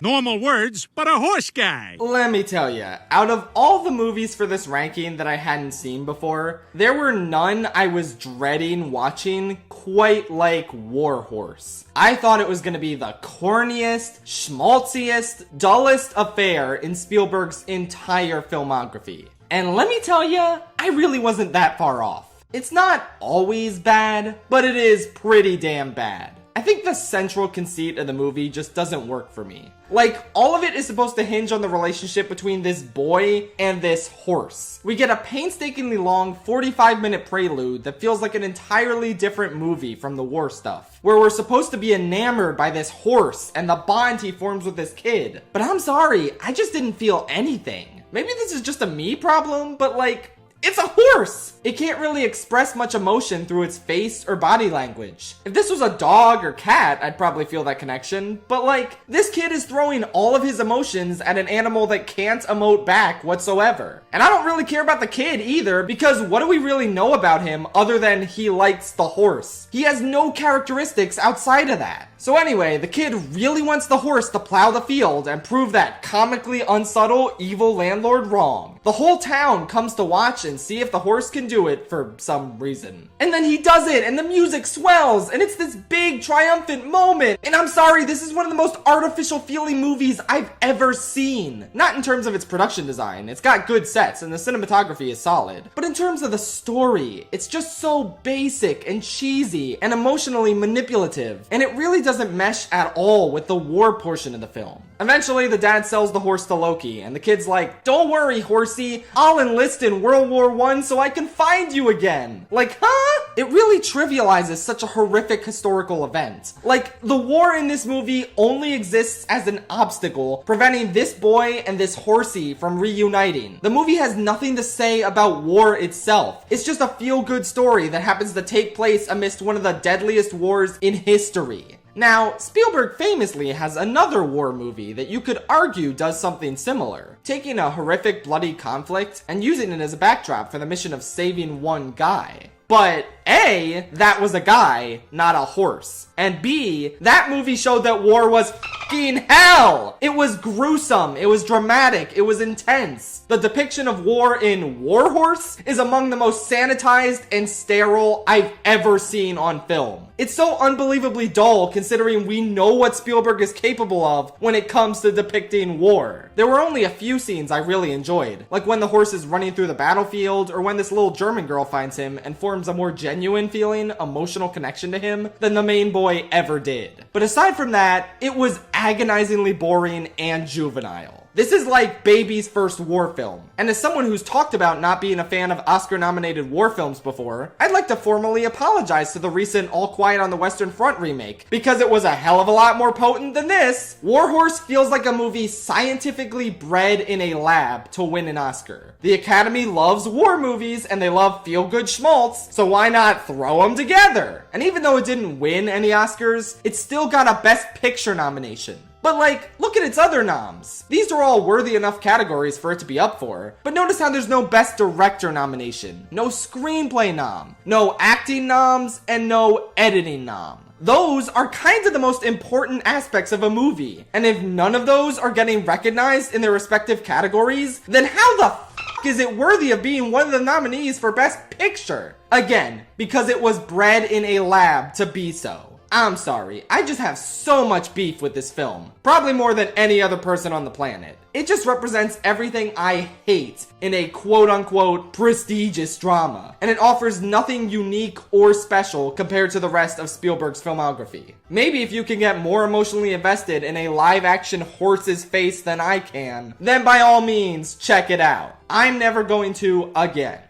Normal words, but a horse guy. Let me tell ya, out of all the movies for this ranking that I hadn't seen before, there were none I was dreading watching quite like War Horse. I thought it was gonna be the corniest, schmaltziest, dullest affair in Spielberg's entire filmography. And let me tell ya, I really wasn't that far off. It's not always bad, but it is pretty damn bad. I think the central conceit of the movie just doesn't work for me. Like, all of it is supposed to hinge on the relationship between this boy and this horse. We get a painstakingly long 45-minute prelude that feels like an entirely different movie from the war stuff, where we're supposed to be enamored by this horse and the bond he forms with this kid. But I'm sorry, I just didn't feel anything. Maybe this is just a me problem, but like, it's a horse! It can't really express much emotion through its face or body language. If this was a dog or cat, I'd probably feel that connection. But like, this kid is throwing all of his emotions at an animal that can't emote back whatsoever. And I don't really care about the kid either, because what do we really know about him other than he likes the horse? He has no characteristics outside of that. So anyway, the kid really wants the horse to plow the field and prove that comically unsubtle evil landlord wrong. The whole town comes to watch and see if the horse can do it for some reason. And then he does it, and the music swells, and it's this big triumphant moment. And I'm sorry, this is one of the most artificial feeling movies I've ever seen. Not in terms of its production design, it's got good sets and the cinematography is solid. But in terms of the story, it's just so basic and cheesy and emotionally manipulative. And it really doesn't mesh at all with the war portion of the film. Eventually, the dad sells the horse to Loki, and the kid's like, "Don't worry, horsey, I'll enlist in World War I so I can find you again." Like, huh? It really trivializes such a horrific historical event. Like, the war in this movie only exists as an obstacle, preventing this boy and this horsey from reuniting. The movie has nothing to say about war itself. It's just a feel-good story that happens to take place amidst one of the deadliest wars in history. Now, Spielberg famously has another war movie that you could argue does something similar, taking a horrific bloody conflict and using it as a backdrop for the mission of saving one guy. But A, that was a guy, not a horse. And B, that movie showed that war was fucking hell! It was gruesome, it was dramatic, it was intense. The depiction of war in War Horse is among the most sanitized and sterile I've ever seen on film. It's so unbelievably dull considering we know what Spielberg is capable of when it comes to depicting war. There were only a few scenes I really enjoyed, like when the horse is running through the battlefield, or when this little German girl finds him and forms a more genuine feeling, emotional connection to him than the main boy ever did. But aside from that, it was agonizingly boring and juvenile. This is like baby's first war film. And as someone who's talked about not being a fan of Oscar-nominated war films before, I'd like to formally apologize to the recent All Quiet on the Western Front remake, because it was a hell of a lot more potent than this. War Horse feels like a movie scientifically bred in a lab to win an Oscar. The Academy loves war movies and they love feel-good schmaltz, so why not throw them together? And even though it didn't win any Oscars, it still got a Best Picture nomination. But like, look at its other noms. These are all worthy enough categories for it to be up for. But notice how there's no Best Director nomination, no Screenplay nom, no Acting noms, and no Editing nom. Those are kind of the most important aspects of a movie. And if none of those are getting recognized in their respective categories, then how the f*** is it worthy of being one of the nominees for Best Picture? Again, because it was bred in a lab to be so. I'm sorry, I just have so much beef with this film. Probably more than any other person on the planet. It just represents everything I hate in a quote-unquote prestigious drama. And it offers nothing unique or special compared to the rest of Spielberg's filmography. Maybe if you can get more emotionally invested in a live-action horse's face than I can, then by all means, check it out. I'm never going to again.